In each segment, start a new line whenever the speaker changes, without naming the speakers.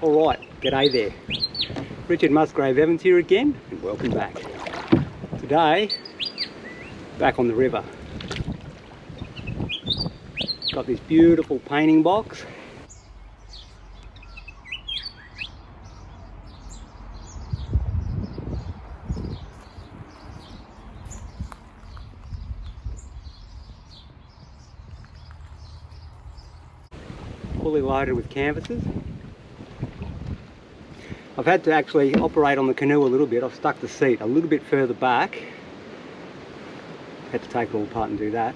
Alright, g'day there. Richard MUSGRAVE-EVANS here again, and welcome back. Today, back on the river. Got this beautiful painting box. Fully loaded with canvases. I've had to actually operate on the canoe a little bit. I've stuck the seat a little bit further back. Had to take it all apart and do that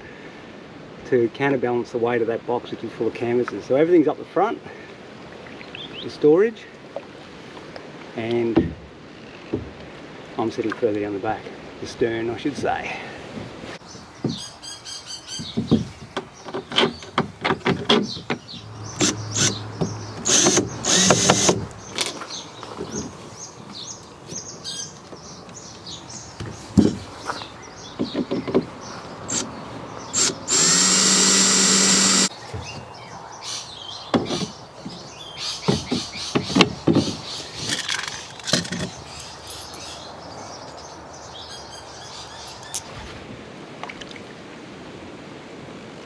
to counterbalance the weight of that box, which is full of canvases. So everything's up the front, the storage, and I'm sitting further down the back, the stern I should say.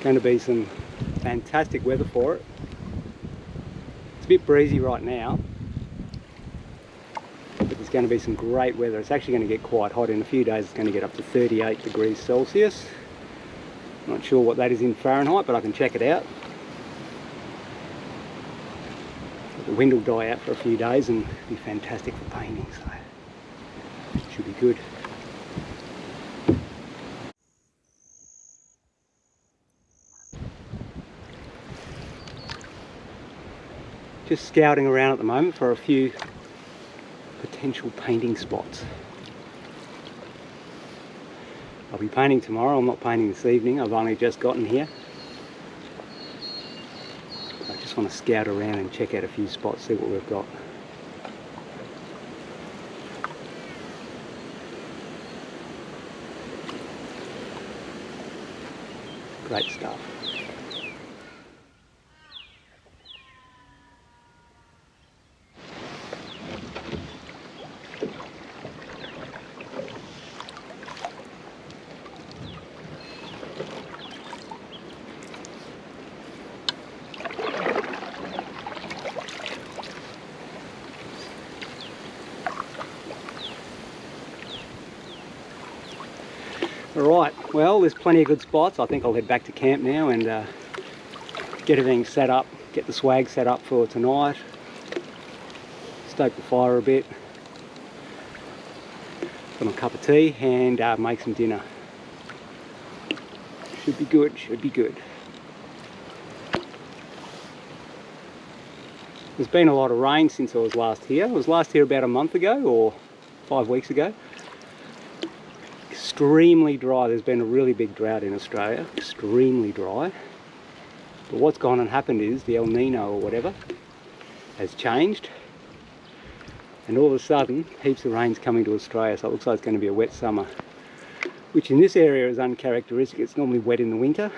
Going to be some fantastic weather for it. It's a bit breezy right now, but there's going to be some great weather. It's actually going to get quite hot. In a few days it's going to get up to 38 degrees Celsius. Not sure what that is in Fahrenheit, but I can check it out. The wind will die out for a few days and be fantastic for painting, so it should be good. Just scouting around at the moment for a few potential painting spots. I'll be painting tomorrow. I'm not painting this evening. I've only just gotten here. I just want to scout around and check out a few spots, see what we've got. Great stuff. Alright, well there's plenty of good spots. I think I'll head back to camp now and get everything set up, get the swag set up for tonight, stoke the fire a bit, put on a cup of tea and make some dinner. Should be good, should be good. There's been a lot of rain since I was last here. I was last here about a month ago or 5 weeks ago. Extremely dry. There's been a really big drought in Australia, extremely dry. But what's gone and happened is the El Nino or whatever has changed, and all of a sudden heaps of rain's coming to Australia, so it looks like it's going to be a wet summer, which in this area is uncharacteristic. It's normally wet in the winter.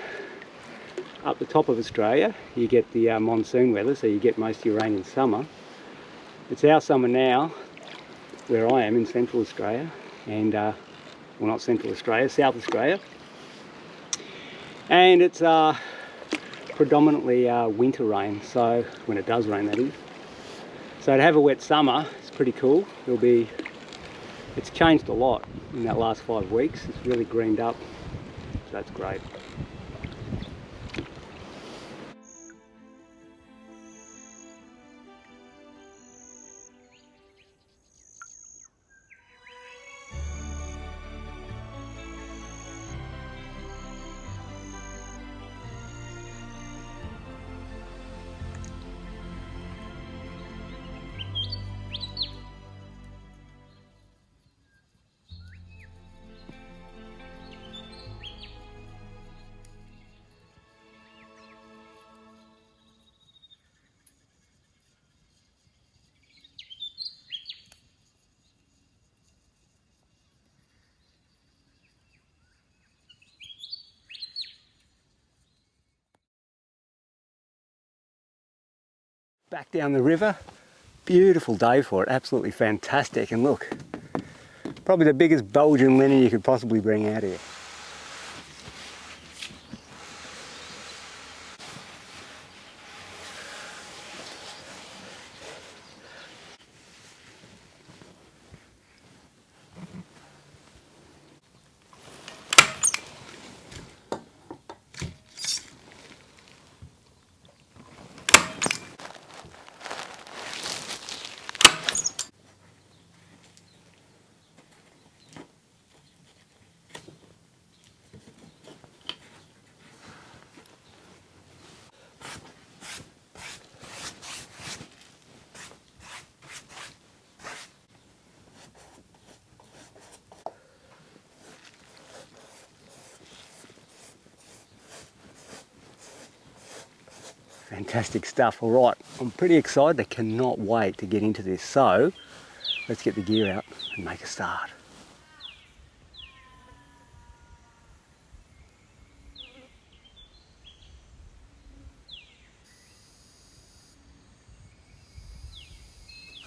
Up the top of Australia you get the monsoon weather, so you get most of your rain in summer. It's our summer now where I am in Central Australia, and well, not Central Australia, South Australia, and it's predominantly winter rain, so when it does rain, that is. So to have a wet summer is pretty cool. It's changed a lot in that last 5 weeks. It's really greened up, so that's great. back down the river Beautiful day for it, absolutely fantastic. And look, probably the biggest Belgian linen you could possibly bring out here. Fantastic stuff. All right, I'm pretty excited. I cannot wait to get into this. So let's get the gear out and make a start.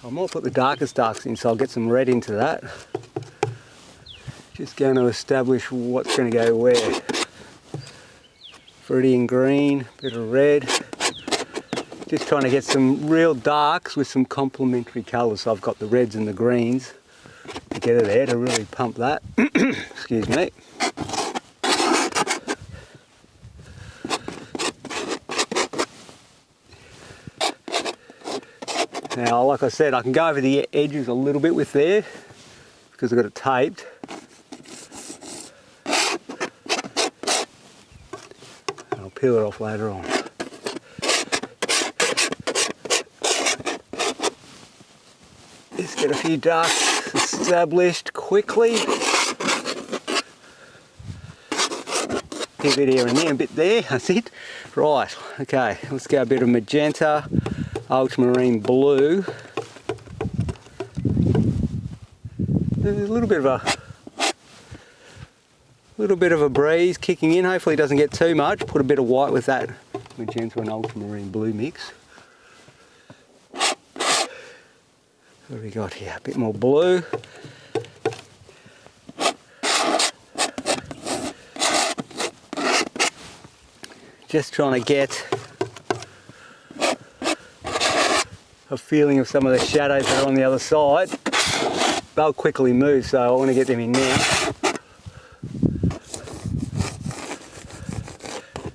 I might put the darkest darks in so I'll get some red into that. Just going to establish what's going to go where. Fruity and green, bit of red. Just trying to get some real darks with some complementary colours. So I've got the reds and the greens together there to really pump that. Excuse me. Now, like I said, I can go over the edges a little bit with there because I've got it taped. And I'll peel it off later on. Just get a few darks established quickly. A bit here and there, a bit there, that's it. Right, okay, let's go a bit of magenta, ultramarine blue. There's a little bit of a breeze kicking in. Hopefully it doesn't get too much. Put a bit of white with that magenta and ultramarine blue mix. What have we got here? A bit more blue. Just trying to get a feeling of some of the shadows that are on the other side. They'll quickly move, so I want to get them in now.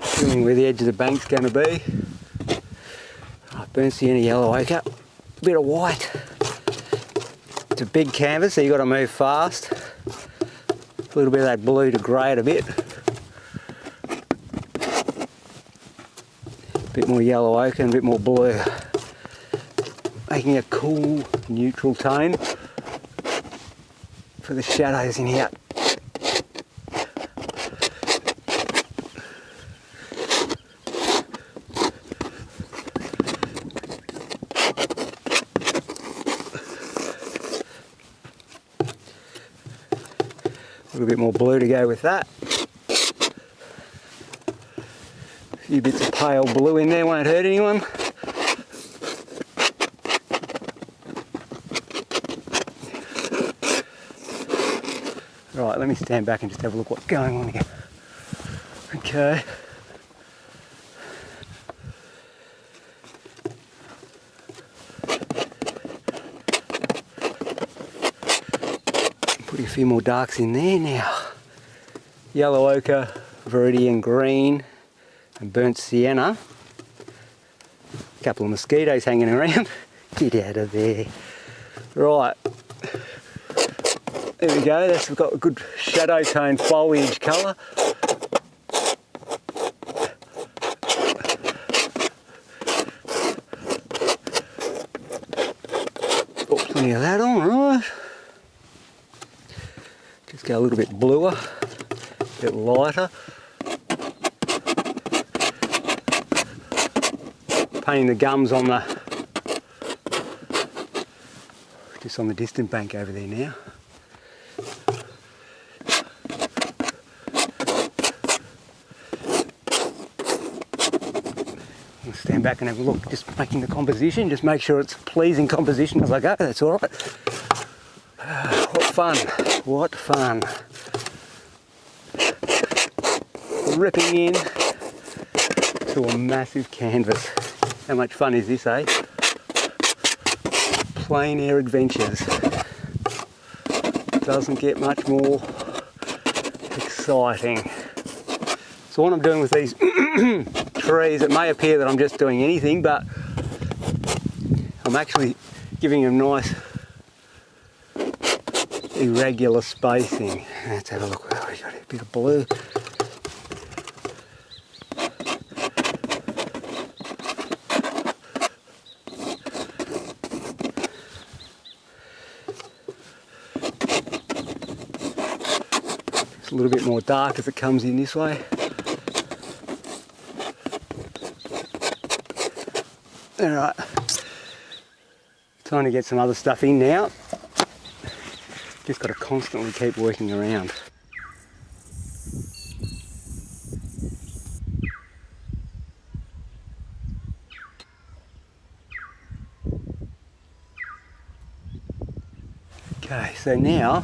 Feeling where the edge of the bank's going to be. Burnt sienna, yellow ochre, a bit of white. It's a big canvas, so you've got to move fast. A little bit of that blue to grey it a bit. A bit more yellow ochre and a bit more blue. Making a cool, neutral tone for the shadows in here. A little bit more blue to go with that. A few bits of pale blue in there won't hurt anyone. Right, let me stand back and just have a look what's going on here. Okay. Putting a few more darks in there now. Yellow ochre, viridian green, and burnt sienna. A couple of mosquitoes hanging around. Get out of there. Right. There we go, we've got a good shadow tone foliage colour. Put plenty of that on, right? Just go a little bit bluer, a bit lighter. Painting the gums on just on the distant bank over there now. Stand back and have a look, just making the composition, just make sure it's pleasing composition as I go, that's all right. What fun, what fun. Ripping in to a massive canvas. How much fun is this, eh? Plein air adventures. Doesn't get much more exciting. So what I'm doing with these trees, it may appear that I'm just doing anything, but I'm actually giving them nice irregular spacing. Let's have a look. Oh, we've got a bit of blue. It's a little bit more dark as it comes in this way. Alright, time to get some other stuff in now. Just got to constantly keep working around. Okay, so now,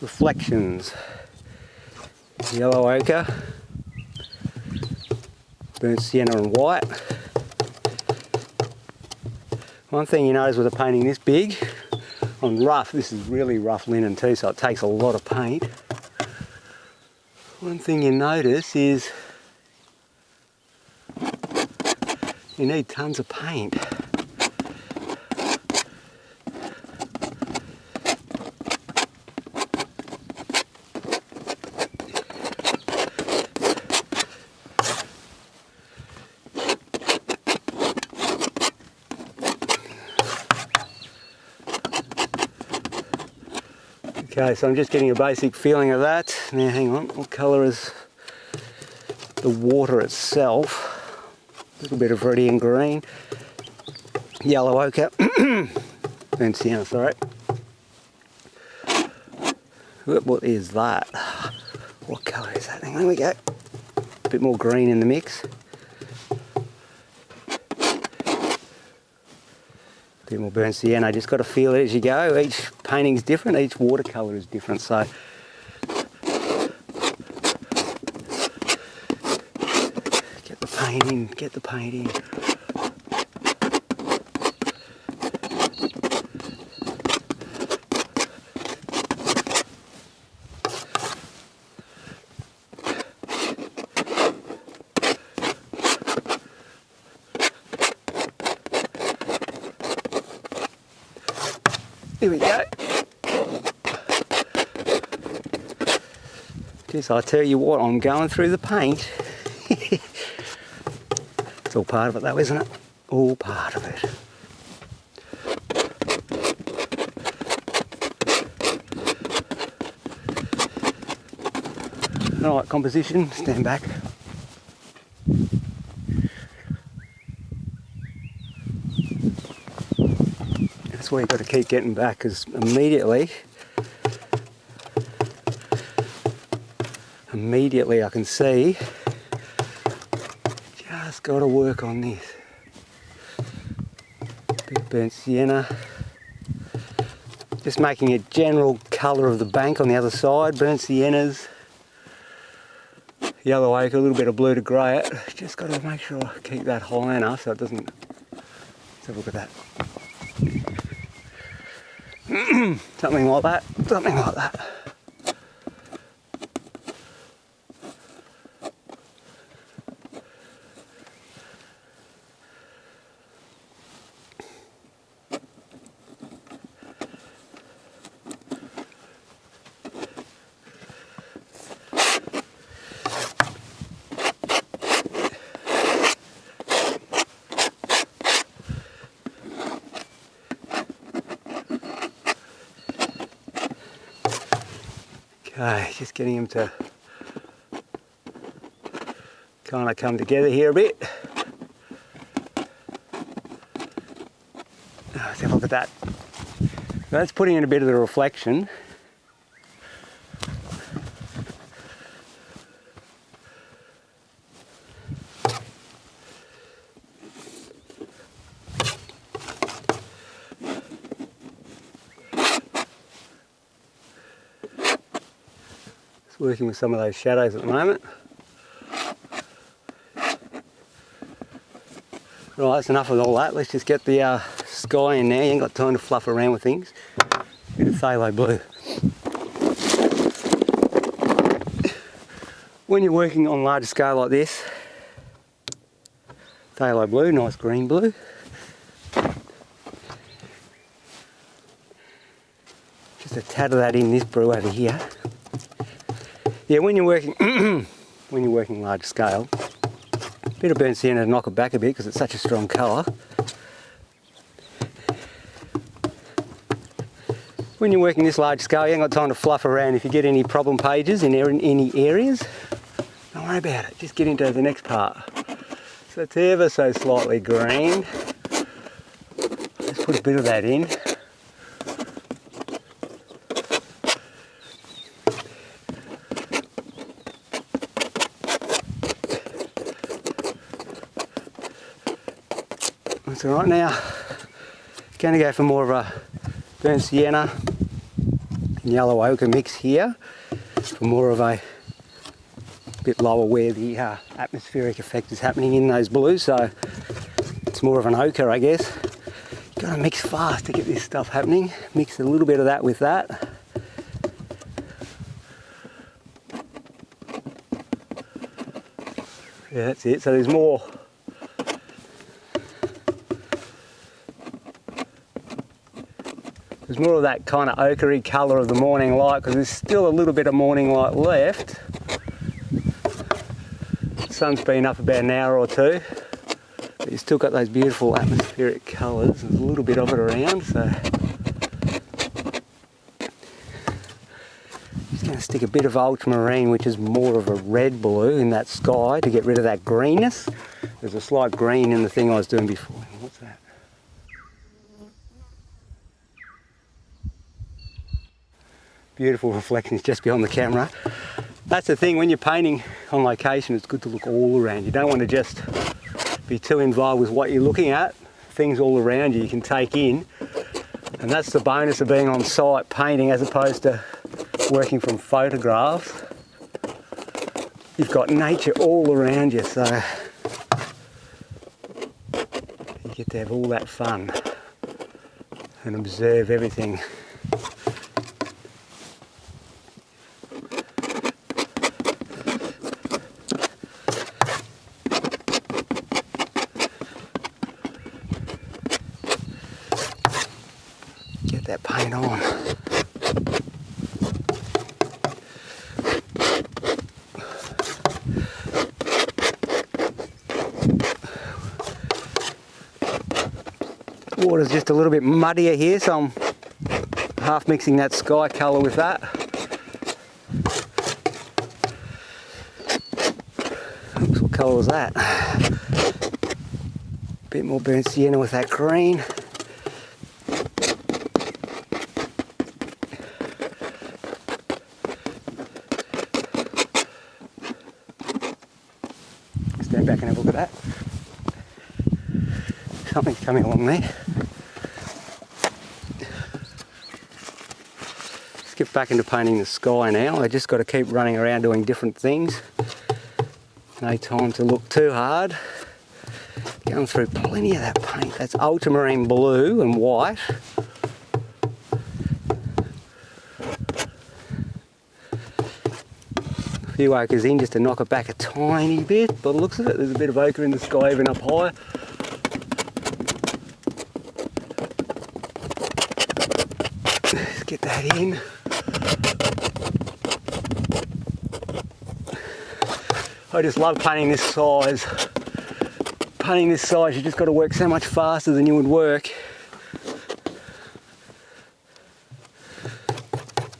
reflections. Yellow ochre, burnt sienna and white. One thing you notice with a painting this big, on rough, this is really rough linen too, so it takes a lot of paint. One thing you notice is you need tons of paint. Okay, so I'm just getting a basic feeling of that. Now hang on, what colour is the water itself? A little bit of Viridian green. Yellow ochre. And sienna, sorry. What is that? What colour is that? There we go. A bit more green in the mix. A bit more burnt sienna. Just got to feel it as you go. Each painting's different, each watercolour is different, so get the paint in, get the paint in. Here we go. Just, I tell you what, I'm going through the paint. It's all part of it though, isn't it? All part of it. Alright, composition, stand back. That's where you've got to keep getting back, because immediately I can see just got to work on this. Bit of burnt sienna. Just making a general colour of the bank on the other side. Burnt siennas. Yellow ochre, a little bit of blue to grey it. Just got to make sure I keep that high enough so it doesn't... Let's have a look at that. Something like that, something like that. Okay, just getting them to kind of come together here a bit. Let's have a look at that. That's putting in a bit of the reflection. Just working with some of those shadows at the moment. Right, that's enough of all that. Let's just get the sky in now. You ain't got time to fluff around with things. Bit of phthalo blue. When you're working on larger scale like this, phthalo blue, nice green blue. Just a tad of that in this brew over here. Yeah, when you're working when you're working large scale, a bit of burnt sienna to knock it back a bit because it's such a strong colour. When you're working this large scale, you ain't got time to fluff around. If you get any problem pages in any areas, don't worry about it. Just get into the next part. So it's ever so slightly green. Let's put a bit of that in. That's all right. Now, going to go for more of a burnt sienna and yellow ochre mix here, for more of a bit lower where the atmospheric effect is happening in those blues, so it's more of an ochre, I guess. You've got to mix fast to get this stuff happening. Mix a little bit of that with that. Yeah, that's it. So there's more. There's more of that kind of ochre-y colour of the morning light, because there's still a little bit of morning light left. The sun's been up about an hour or two, but you've still got those beautiful atmospheric colours. There's a little bit of it around, so just going to stick a bit of ultramarine, which is more of a red blue, in that sky to get rid of that greenness. There's a slight green in the thing I was doing before. What's that? Beautiful reflections just beyond the camera. That's the thing, when you're painting on location, it's good to look all around. You don't want to just be too involved with what you're looking at. Things all around you can take in, and that's the bonus of being on site painting as opposed to working from photographs. You've got nature all around you, so you get to have all that fun and observe everything. That paint on. Water's just a little bit muddier here, so I'm half mixing that sky colour with that. Oops, what colour was that? Bit more burnt sienna with that green. Stand back and have a look at that. Something's coming along there. Skip back into painting the sky now. I just got to keep running around doing different things. No time to look too hard. Going through plenty of that paint. That's ultramarine blue and white. A few ochres in just to knock it back a tiny bit. By the looks of it, there's a bit of ochre in the sky even up higher. Let's get that in. I just love painting this size. Painting this size, you just got to work so much faster than you would work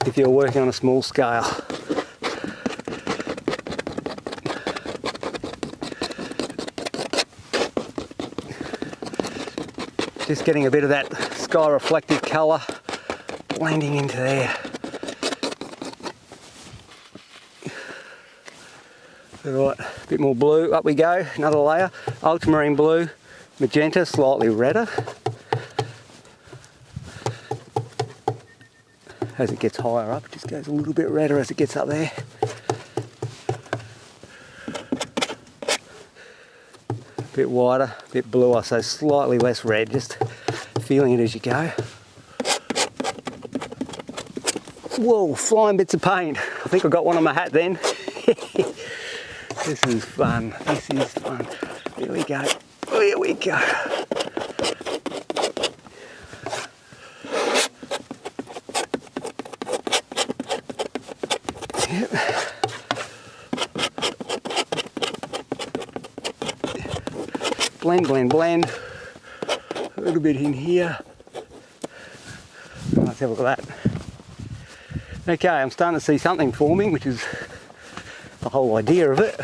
if you're working on a small scale. Just getting a bit of that sky reflective colour blending into there. Alright, a bit more blue, up we go, another layer. Ultramarine blue, magenta, slightly redder. As it gets higher up, it just goes a little bit redder as it gets up there. bit wider, a bit bluer, so slightly less red, just feeling it as you go. Whoa, flying bits of paint. I think I got one on my hat then. This is fun, this is fun. Here we go, here we go. Yep. Blend, blend, blend. A little bit in here. Let's have a look at that. Okay, I'm starting to see something forming, which is the whole idea of it.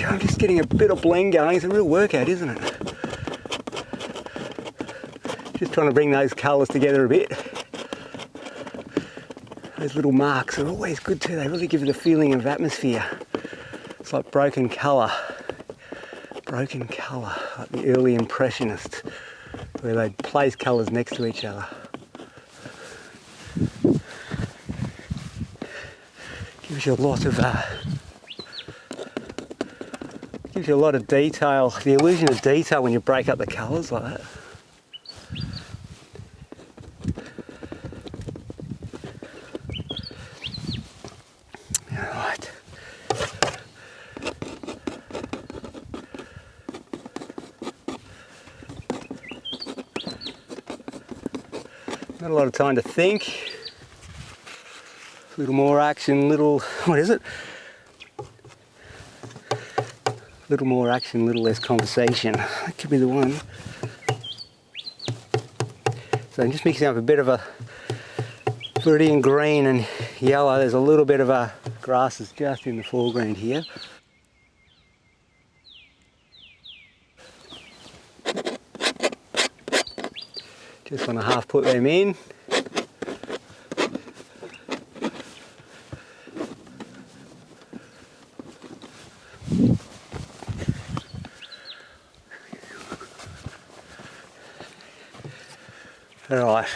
I'm just getting a bit of blend going. It's a real workout, isn't it? Just trying to bring those colours together a bit. Those little marks are always good too. They really give you the feeling of atmosphere. It's like broken colour. Broken colour, like the early Impressionists, where they'd place colours next to each other. Gives you a lot of gives you a lot of detail, the illusion of detail when you break up the colours like that. Alright. Not a lot of time to think. A little more action, what is it? Little more action, little less conversation. That could be the one. So I'm just mixing up a bit of a Viridian green and yellow. There's a little bit of a grasses just in the foreground here. Just want to half put them in. Alright,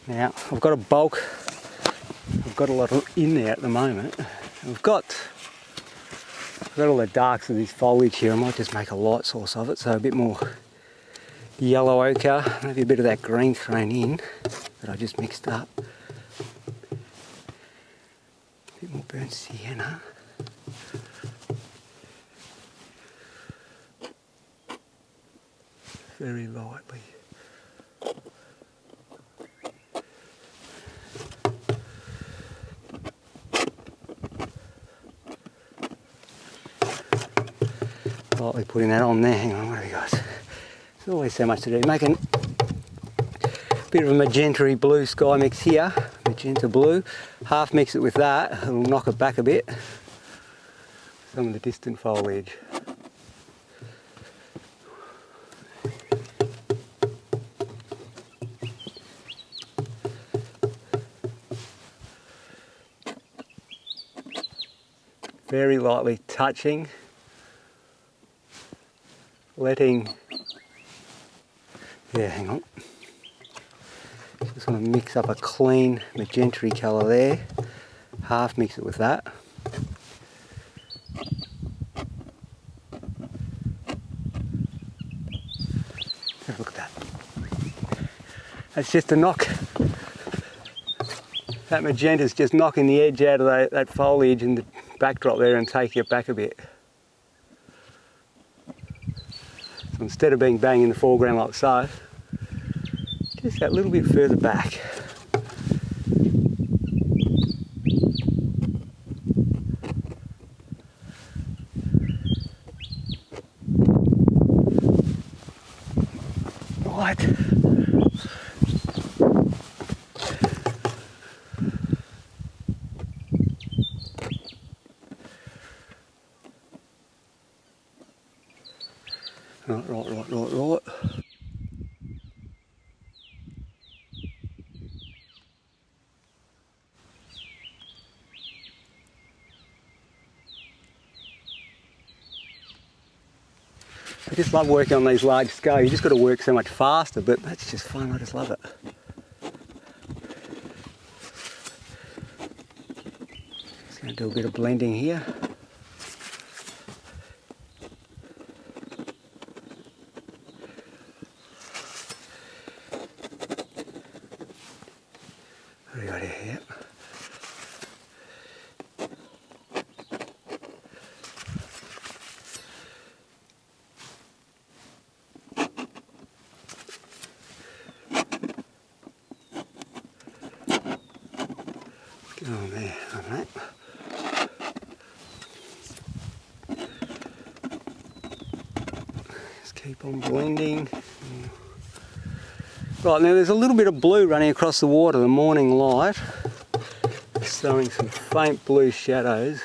now I've got a bulk, I've got a lot in there at the moment. I've got all the darks of this foliage here. I might just make a light source of it, so a bit more yellow ochre, maybe a bit of that green thrown in that I just mixed up. A bit more burnt sienna. Very lightly. Lightly putting that on there. Hang on, what have we got? There's always so much to do. Making a bit of a magenta blue sky mix here. Magenta blue. Half mix it with that. It'll knock it back a bit. Some of the distant foliage. Very lightly touching. Letting, yeah, hang on. Just want to mix up a clean magenta colour there. Half mix it with that. Have a look at that. That's just a knock. That magenta's just knocking the edge out of that foliage and the backdrop there and taking it back a bit. So instead of being bang in the foreground like so, just that little bit further back. Right. Right. I just love working on these large scale. You just got to work so much faster, but that's just fun. I just love it. Just going to do a bit of blending here. What do we got here? Oh man, alright. Just keep on blending. Right, now there's a little bit of blue running across the water, the morning light, showing some faint blue shadows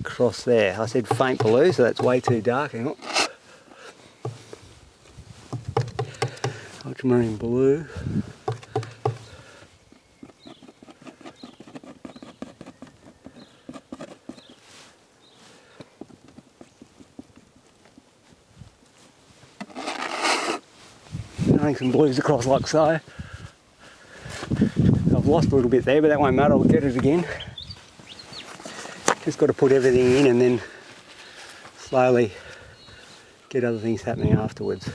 across there. I said faint blue, so that's way too dark. Hang on. Ultramarine blue. Running some blues across like so. I've lost a little bit there, but that won't matter, I'll get it again. Just got to put everything in and then slowly get other things happening afterwards.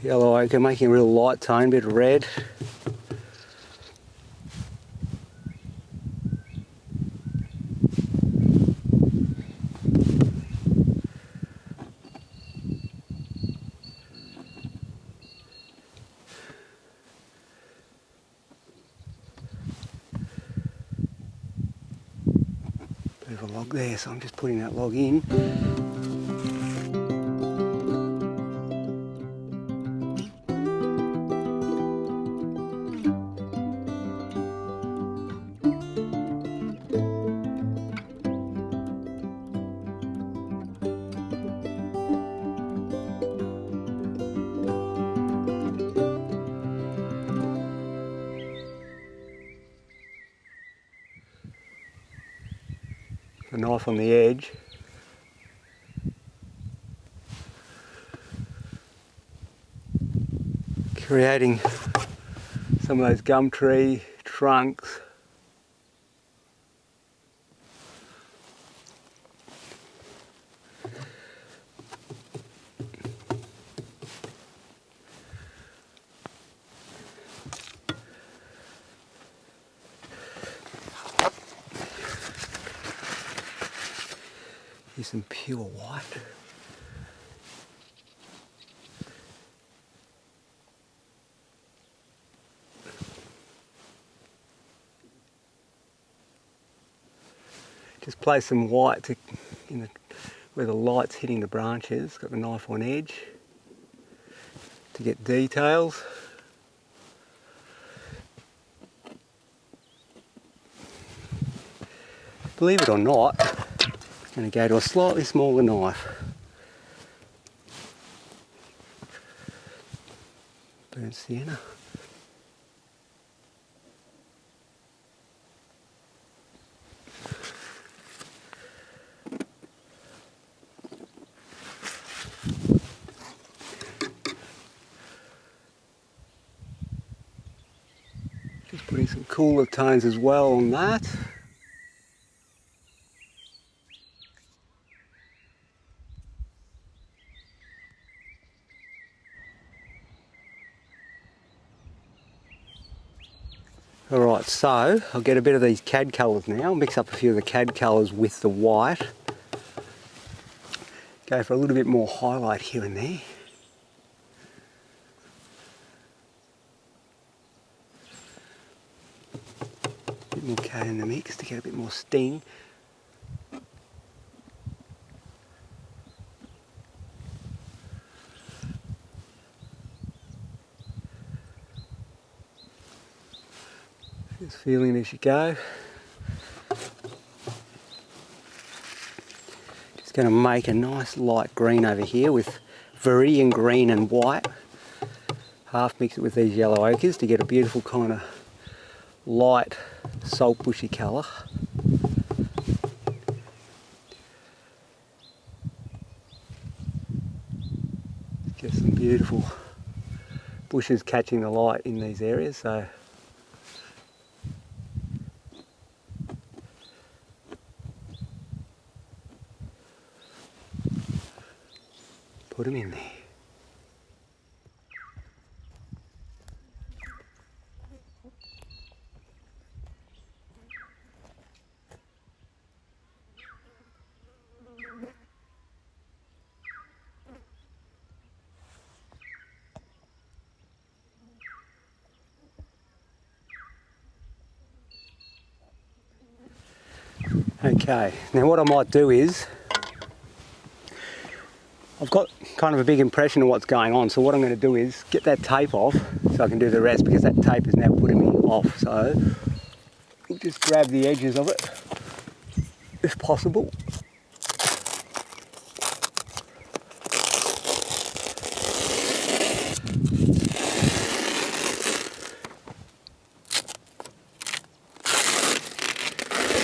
Yellow ochre, making a real light tone, bit of red. Bit of a log there, so I'm just putting that log in. The knife on the edge. Creating some of those gum tree trunks. Here's some pure white. Just place some white where the light's hitting the branches. Got the knife on edge to get details. Believe it or not, I'm going to go to a slightly smaller knife. Burnt sienna. Just putting some cooler tones as well on that. Alright, so I'll get a bit of these cad colours now, mix up a few of the cad colours with the white. Go for a little bit more highlight here and there. A bit more cad in the mix to get a bit more sting. Just feeling as you go. Going to make a nice light green over here with viridian green and white. Half mix it with these yellow ochres to get a beautiful kind of light salt bushy colour. Get some beautiful bushes catching the light in these areas. So put them in there. Okay, now what I might do is, I've got kind of a big impression of what's going on, so what I'm going to do is get that tape off so I can do the rest, because that tape is now putting me off. So I'll just grab the edges of it if possible.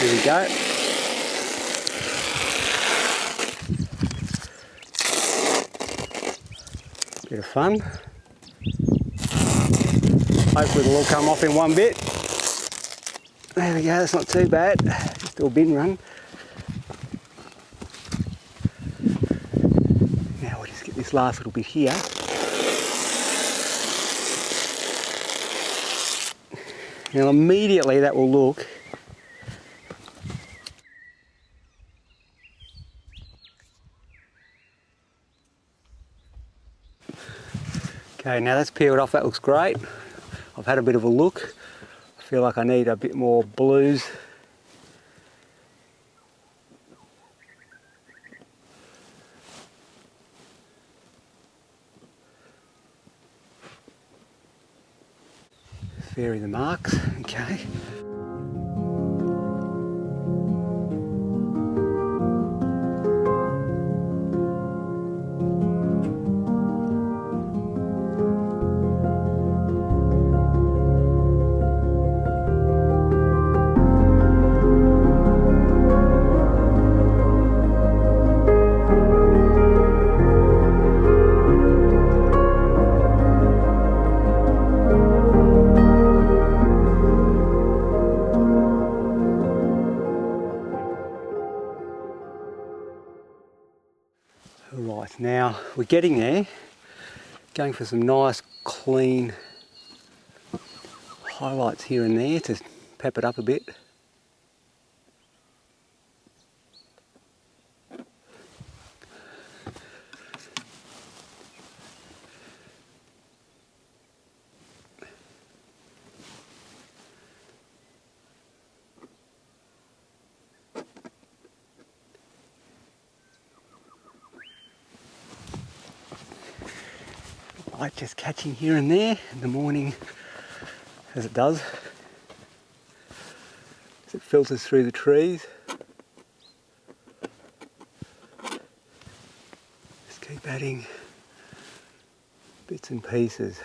There we go. Bit of fun. Hopefully it'll all come off in one bit. There we go, that's not too bad. Just do a bin run. Now we'll just get this last little bit here. Now immediately that will look okay, now that's peeled off, that looks great. I've had a bit of a look. I feel like I need a bit more blues. Vary the marks, okay. Right, now we're getting there, going for some nice clean highlights here and there to pep it up a bit. Light just catching here and there in the morning, as it does, as it filters through the trees. Just keep adding bits and pieces.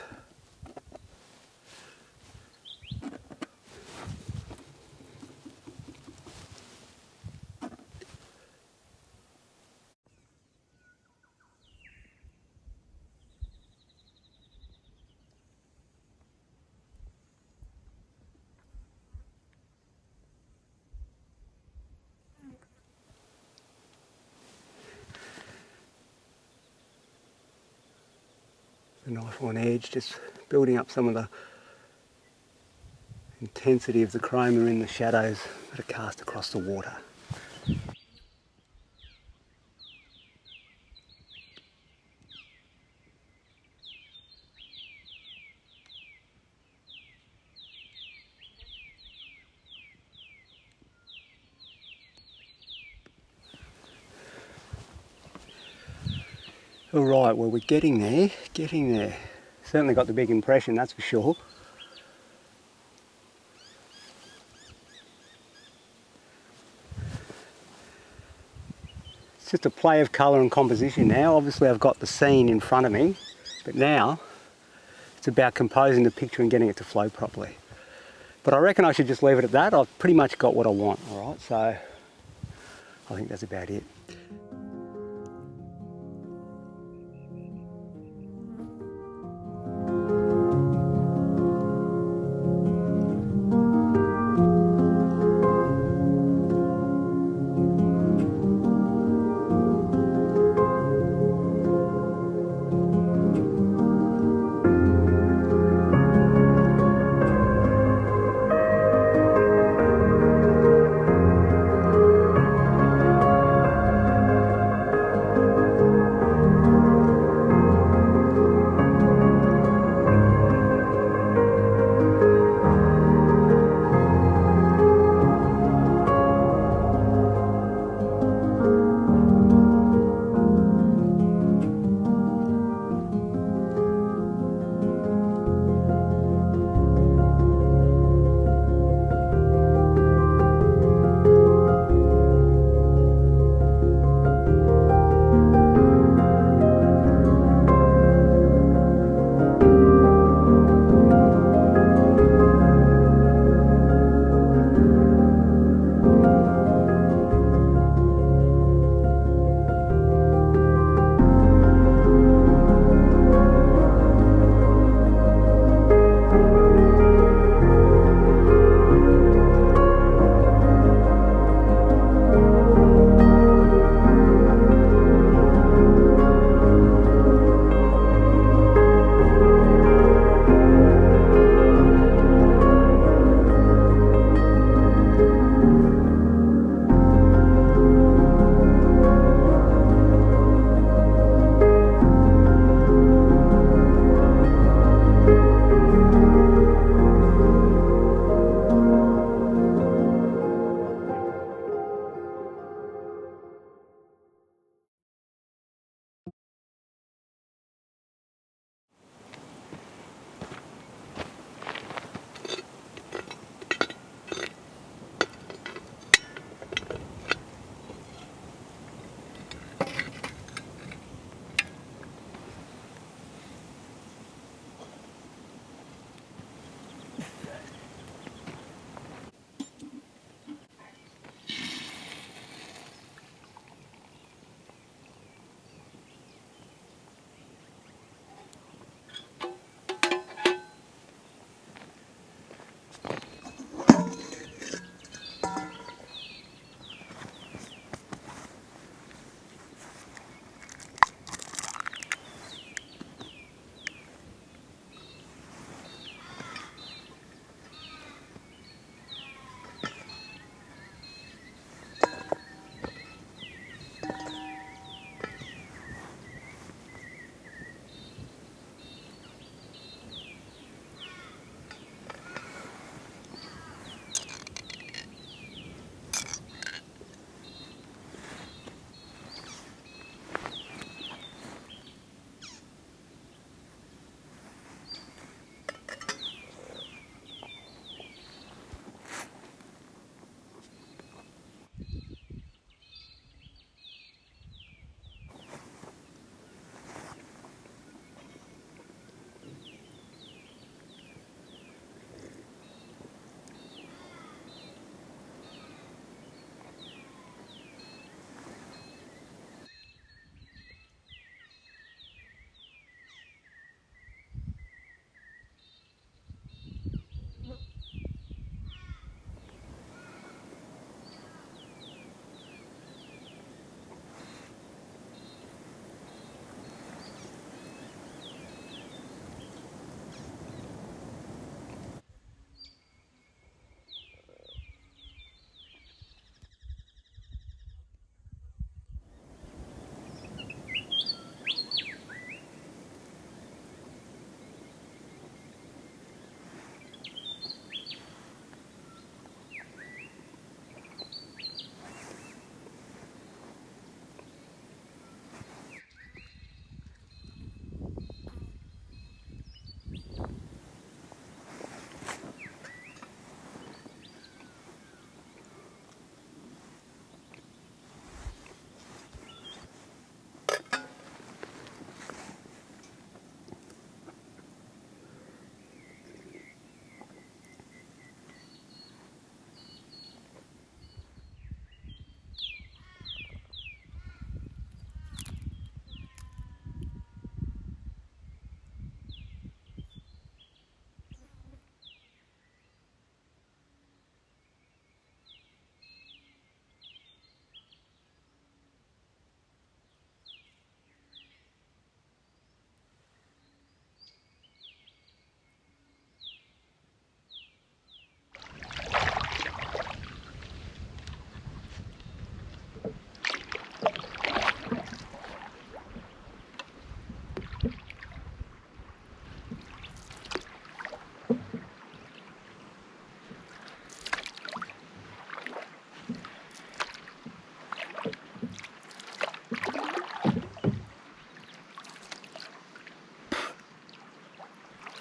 The knife on edge, just building up some of the intensity of the chroma in the shadows that are cast across the water. Alright, well we're getting there. Certainly got the big impression, that's for sure. It's just a play of colour and composition now. Obviously I've got the scene in front of me, but now it's about composing the picture and getting it to flow properly. But I reckon I should just leave it at that. I've pretty much got what I want, all right? So I think that's about it.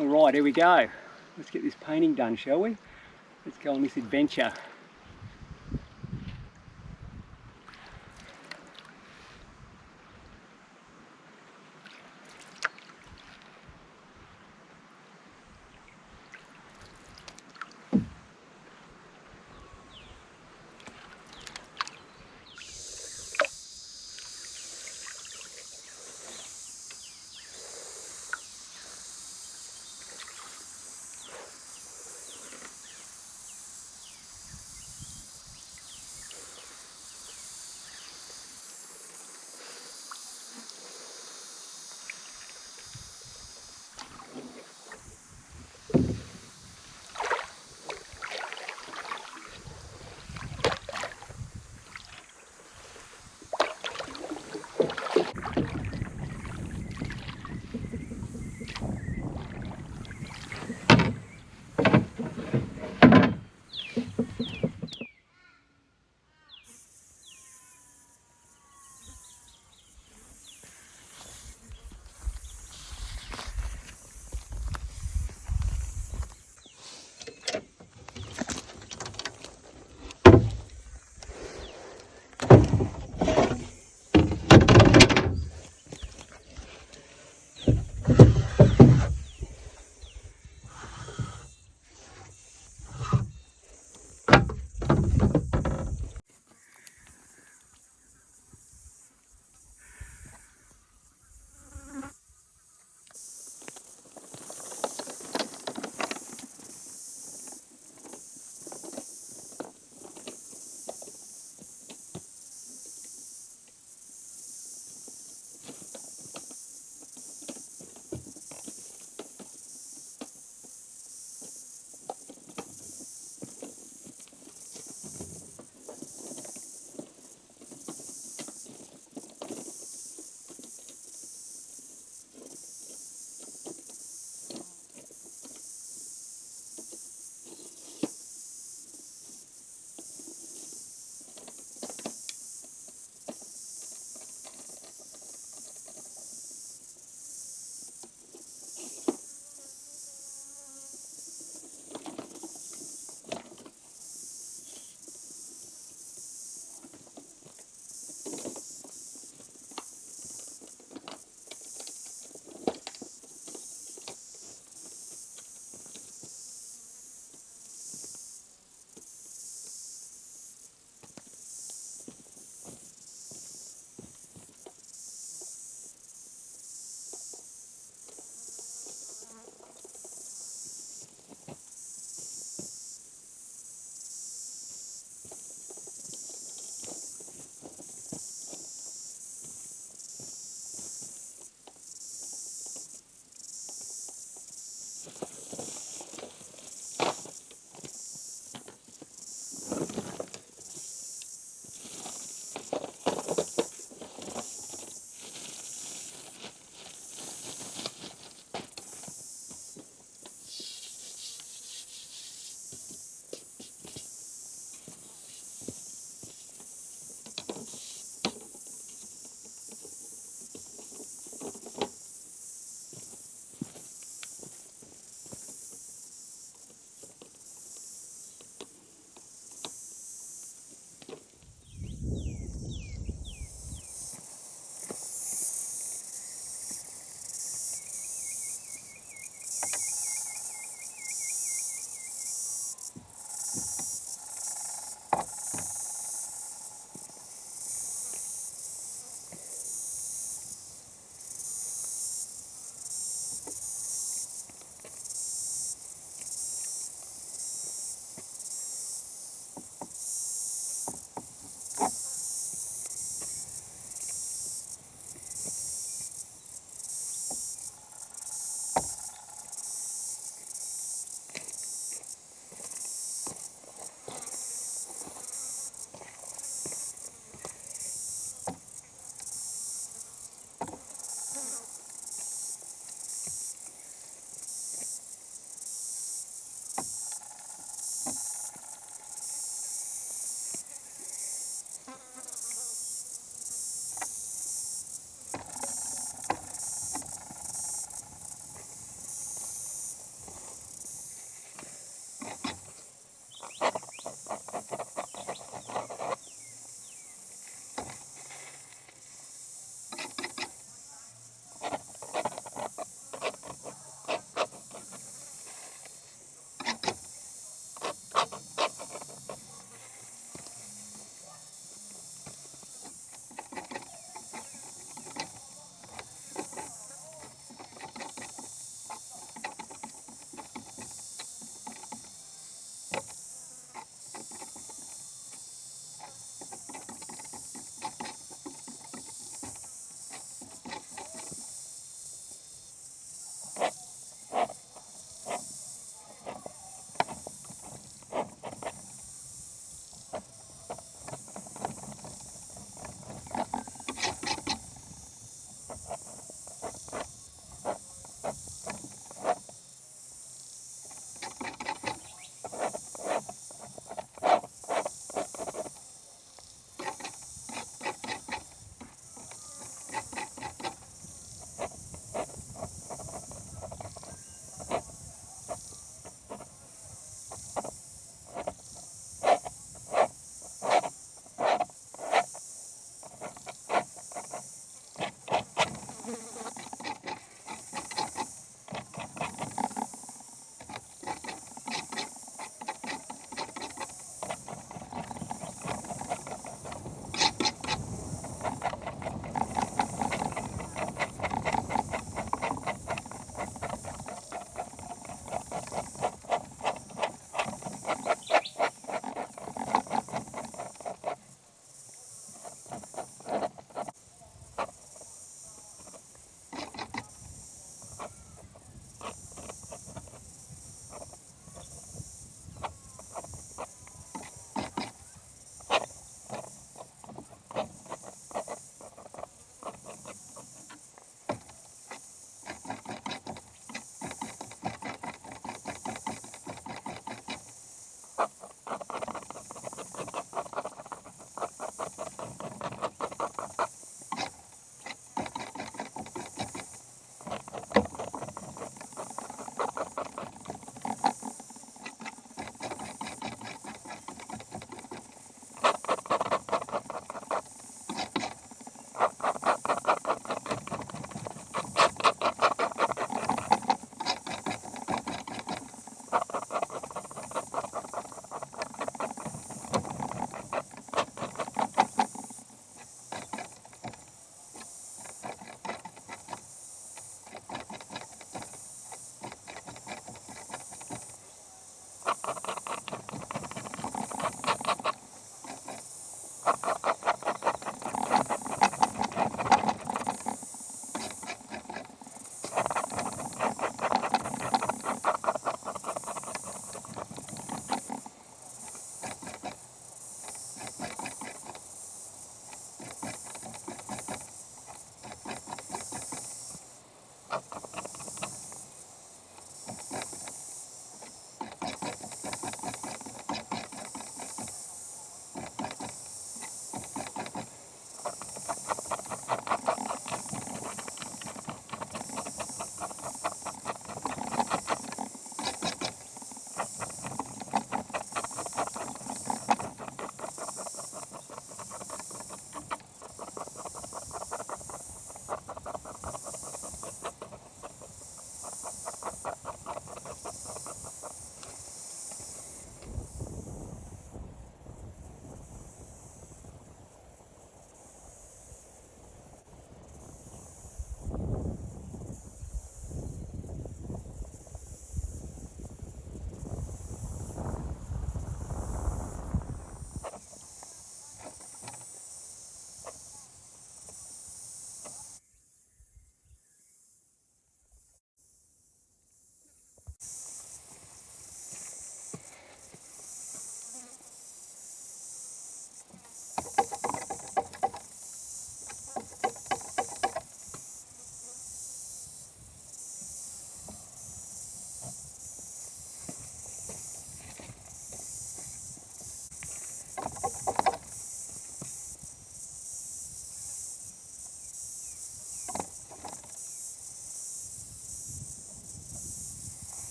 Alright, here we go. Let's get this painting done, shall we? Let's go on this adventure.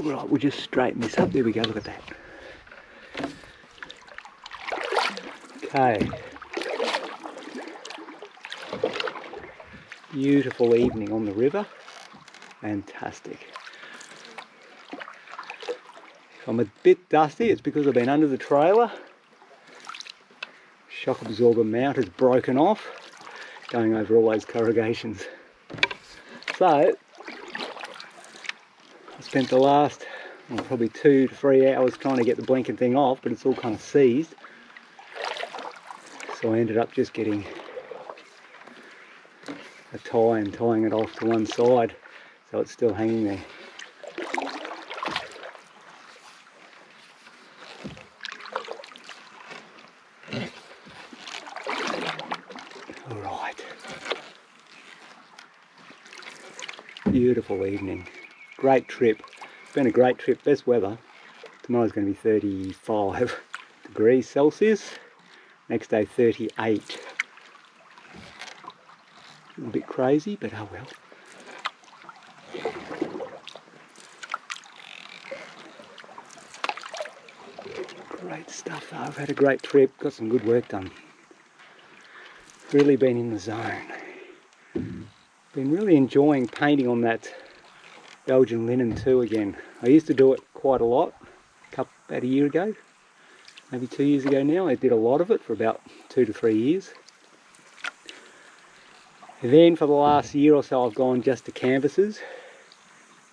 Right, we'll just straighten this up. There we go, look at that. Okay. Beautiful evening on the river. Fantastic. If I'm a bit dusty, it's because I've been under the trailer. Shock absorber mount has broken off, going over all those corrugations. So, I spent the last probably 2 to 3 hours trying to get the blinking thing off, but it's all kind of seized. So I ended up just getting a tie and tying it off to one side, so it's still hanging there. Alright. Beautiful evening. Great trip. It's been a great trip. Best weather. Tomorrow's going to be 35 degrees Celsius. Next day 38. A little bit crazy, but oh well. Great stuff though. I've had a great trip, got some good work done. Really been in the zone. Been really enjoying painting on that Belgian linen too again. I used to do it quite a lot, about a year ago, maybe 2 years ago now. I did a lot of it for about 2 to 3 years. And then for the last year or so I've gone just to canvases,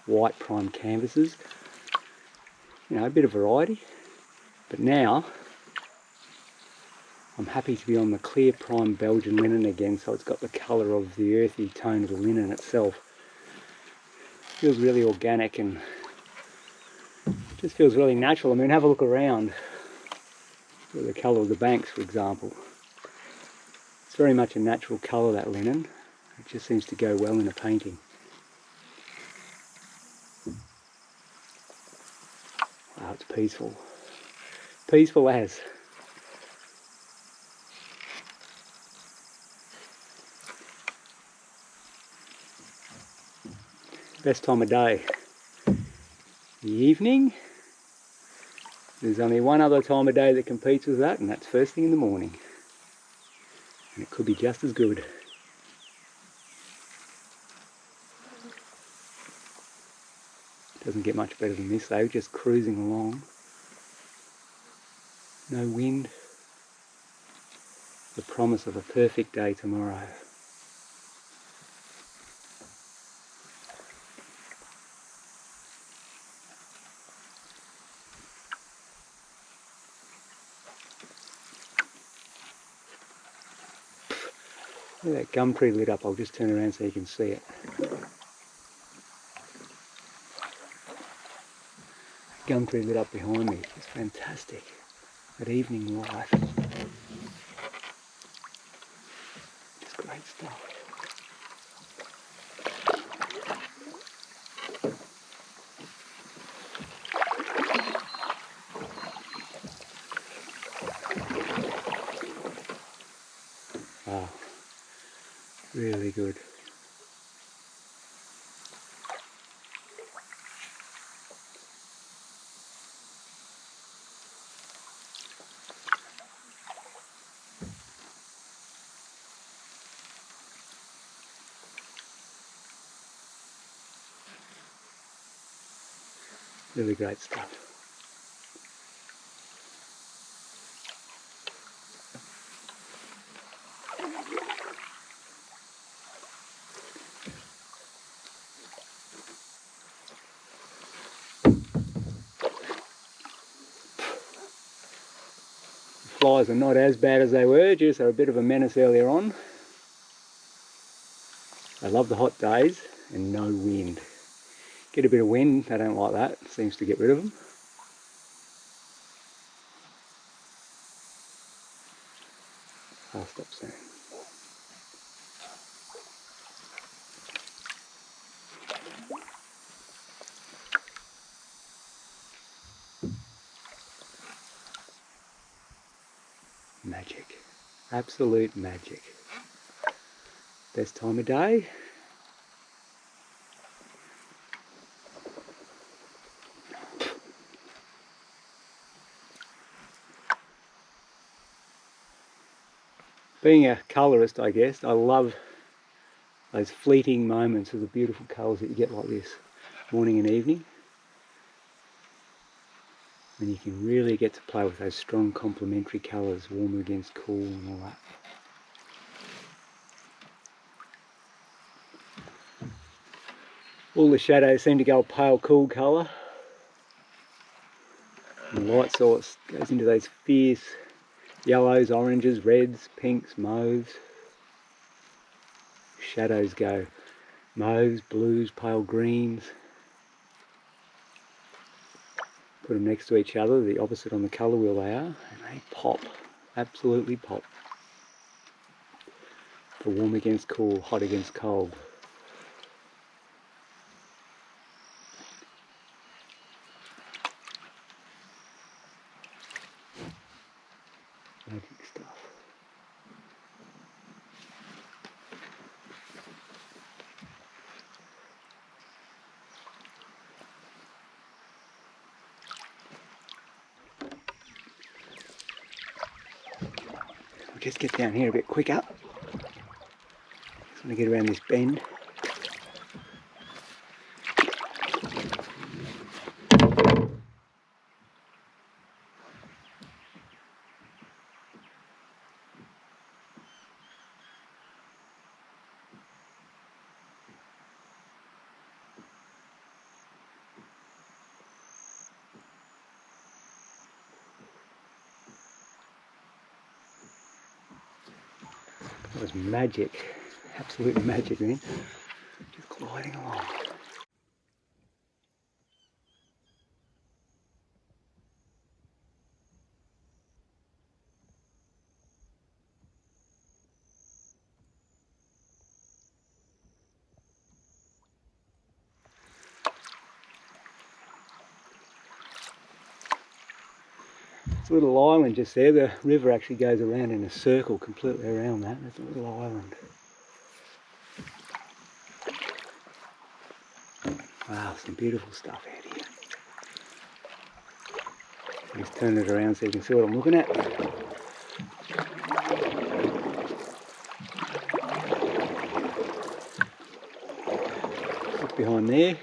white prime canvases. You know, a bit of variety. But now I'm happy to be on the clear prime Belgian linen again, so it's got the colour of the earthy tone of the linen itself. Feels really organic and just feels really natural. I mean, have a look around. Look at the colour of the banks, for example. It's very much a natural colour, that linen. It just seems to go well in a painting. Wow, it's peaceful. Peaceful as. Best time of day. The evening. There's only one other time of day that competes with that, and that's first thing in the morning. And it could be just as good. Doesn't get much better than this though, just cruising along. No wind. The promise of a perfect day tomorrow. Look at that gum tree lit up. I'll just turn around so you can see it. Gum tree lit up behind me. It's fantastic. That evening light. Just great stuff. Wow. Really good. Really great stuff. Flies are not as bad as they were, just they're a bit of a menace earlier on. I love the hot days and no wind. Get a bit of wind, they don't like that, seems to get rid of them. I'll stop soon. Magic. Absolute magic. Best time of day. Being a colourist, I guess, I love those fleeting moments of the beautiful colours that you get like this, morning and evening. And you can really get to play with those strong complementary colours, warm against cool and all that. All the shadows seem to go a pale cool colour. And the light source goes into those fierce yellows, oranges, reds, pinks, mauves. Shadows go mauves, blues, pale greens. Put them next to each other, the opposite on the colour wheel they are, and they pop, absolutely pop. For warm against cool, hot against cold. Magic stuff. We'll just get down here a bit quicker. Just want to get around this bend. That was magic, absolute magic then. Just gliding along. It's a little island just there. The river actually goes around in a circle completely around that. There's a little island. Wow, some beautiful stuff out here. Just turn it around so you can see what I'm looking at. Look behind there.